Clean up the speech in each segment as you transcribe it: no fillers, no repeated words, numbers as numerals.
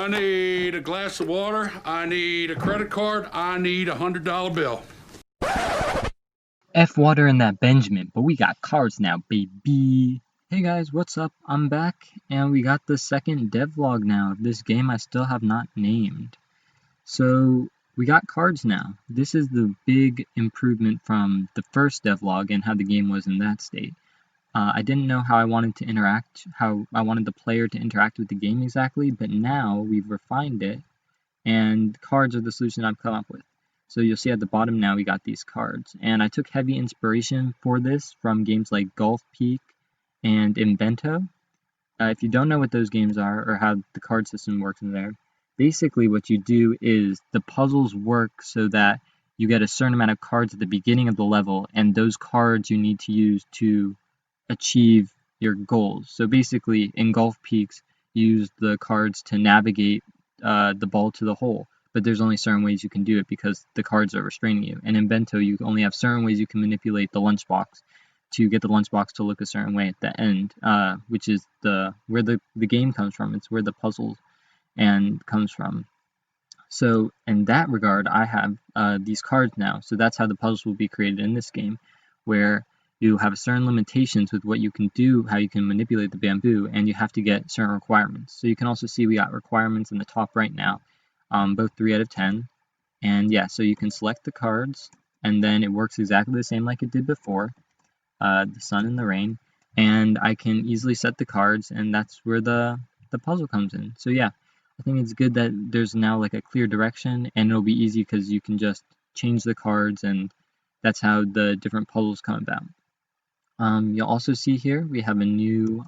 I need a glass of water. I need a credit card. I need $100 bill. F water in that Benjamin, but we got cards now, baby. Hey guys, what's up? I'm back, and we got the second devlog now of this game I still have not named. So, we got cards now. This is the big improvement from the first devlog and how the game was in that state. I didn't know how I wanted to interact, how I wanted the player to interact with the game exactly, but now we've refined it, and cards are the solution I've come up with. So you'll see at the bottom now we got these cards, and I took heavy inspiration for this from games like Golf Peak and Invento. If you don't know what those games are or how the card system works in there, basically what you do is the puzzles work so that you get a certain amount of cards at the beginning of the level, and those cards you need to use to achieve your goals. So basically in Golf Peaks, you use the cards to navigate the ball to the hole, but there's only certain ways you can do it because the cards are restraining you. And in Bento, you only have certain ways you can manipulate the lunchbox to get the lunchbox to look a certain way at the end, which is where the game comes from. It's where the puzzle and comes from. So in that regard, I have these cards now. So that's how the puzzles will be created in this game, where you have certain limitations with what you can do, how you can manipulate the bamboo, and you have to get certain requirements. So you can also see we got requirements in the top right now, both 3 out of 10. And yeah, so you can select the cards, and then it works exactly the same like it did before, the sun and the rain. And I can easily set the cards, and that's where the puzzle comes in. So yeah, I think it's good that there's now like a clear direction, and it'll be easy because you can just change the cards, and that's how the different puzzles come about. You'll also see here we have a new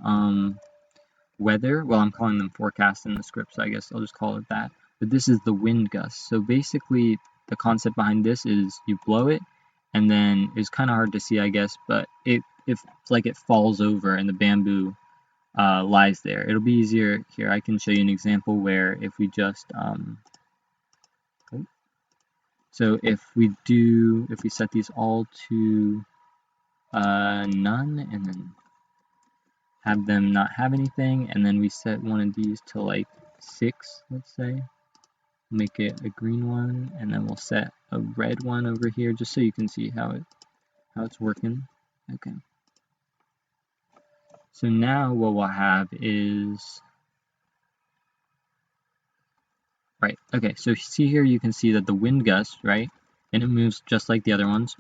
weather. Well, I'm calling them forecast in the script, so I guess I'll just call it that. But this is the wind gust. So basically, the concept behind this is you blow it, and then it's kind of hard to see, I guess, but it's like it falls over and the bamboo lies there. It'll be easier here. I can show you an example where if we just so if we set these all to none, and then have them not have anything, and then we set one of these to like 6, let's say, make it a green one, and then we'll set a red one over here just so you can see how it's working. Okay, so now what we'll have is right. Okay, so see here, you can see that the wind gust, right, and it moves just like the other ones.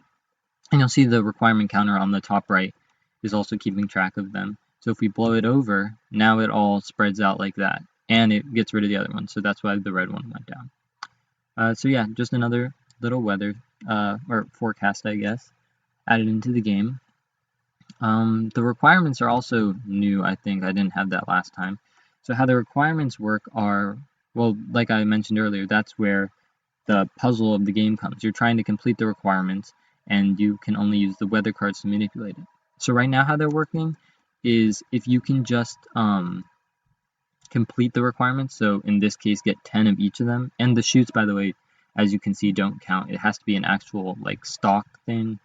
And you'll see the requirement counter on the top right is also keeping track of them. So if we blow it over, now it all spreads out like that, and it gets rid of the other one. So that's why the red one went down. So yeah, just another little weather or forecast, I guess, added into the game. The requirements are also new. I think I didn't have that last time. So how the requirements work are, well, like I mentioned earlier, that's where the puzzle of the game comes. You're trying to complete the requirements, and you can only use the weather cards to manipulate it. So right now how they're working is if you can just complete the requirements, so in this case get 10 of each of them, and the shoots, by the way, as you can see, don't count. It has to be an actual like stock thing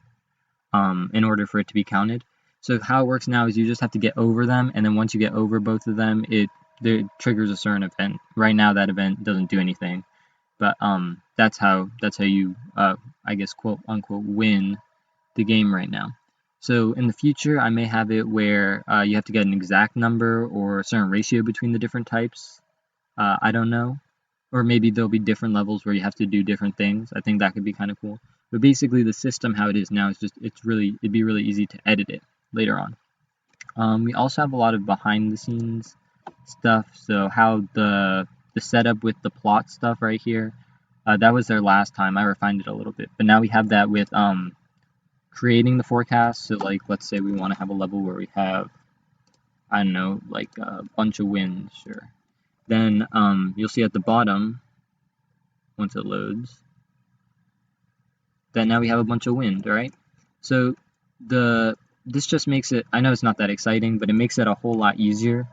in order for it to be counted. So how it works now is you just have to get over them, and then once you get over both of them, it triggers a certain event. Right now that event doesn't do anything. But that's how you I guess quote unquote win the game right now. So in the future, I may have it where you have to get an exact number or a certain ratio between the different types. I don't know, or maybe there'll be different levels where you have to do different things. I think that could be kind of cool. But basically, the system how it is now is just it'd be really easy to edit it later on. We also have a lot of behind the scenes stuff. So how the setup with the plot stuff right here, that was there last time. I refined it a little bit, but now we have that with creating the forecast. So like, let's say we want to have a level where we have, I don't know, like a bunch of winds, sure. Then you'll see at the bottom, once it loads, that now we have a bunch of wind, right? So this just makes it, I know it's not that exciting, but it makes it a whole lot easier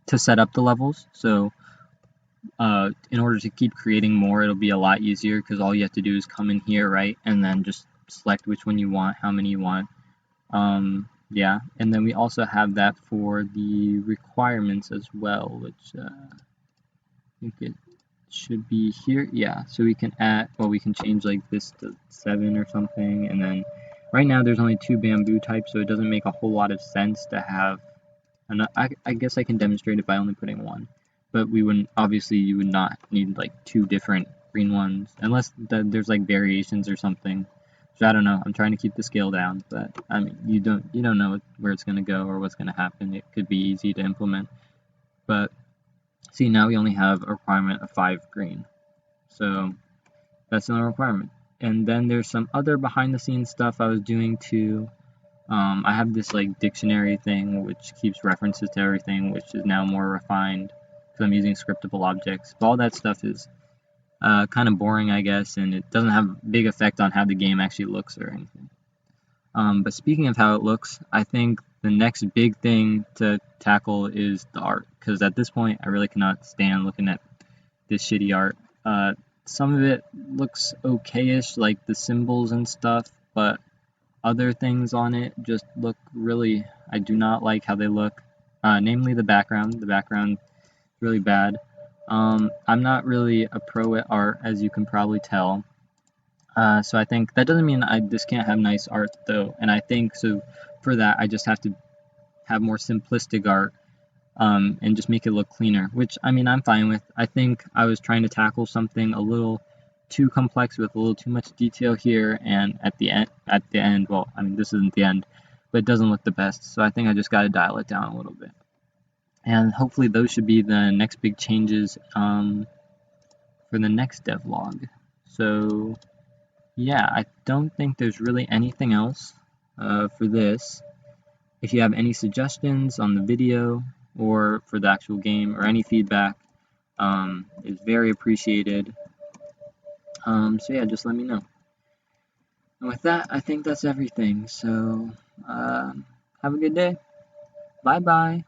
to set up the levels. So in order to keep creating more, it'll be a lot easier because all you have to do is come in here, right, and then just select which one you want, how many you want. yeah, and then we also have that for the requirements as well, which I think it should be here. Yeah, so we can add, well, we can change like this to 7 or something, and then right now there's only 2 bamboo types, so it doesn't make a whole lot of sense to have, and I guess I can demonstrate it by only putting 1, but we wouldn't, obviously you would not need like 2 different green ones, unless there's like variations or something. So I don't know. I'm trying to keep the scale down, but I mean, you don't know where it's gonna go or what's gonna happen. It could be easy to implement, but see, now we only have a requirement of 5 green, so that's the only requirement. And then there's some other behind the scenes stuff I was doing too. I have this like dictionary thing which keeps references to everything, which is now more refined because I'm using scriptable objects. But all that stuff is kind of boring, I guess, and it doesn't have a big effect on how the game actually looks or anything. But speaking of how it looks, I think the next big thing to tackle is the art, because at this point I really cannot stand looking at this shitty art. Some of it looks okayish, like the symbols and stuff, but other things on it just look really, I do not like how they look. Namely the background. The background is really bad. I'm not really a pro at art, as you can probably tell. So I think that doesn't mean this can't have nice art though, and I think so for that I just have to have more simplistic art, and just make it look cleaner, which I mean I'm fine with. I think I was trying to tackle something a little too complex with a little too much detail here, and at the end, well, I mean this isn't the end, but it doesn't look the best. So I think I just got to dial it down a little bit, and hopefully those should be the next big changes for the next devlog. So yeah, I don't think there's really anything else for this. If you have any suggestions on the video or for the actual game or any feedback, is very appreciated. So yeah, just let me know. And with that, I think that's everything. So have a good day. Bye bye.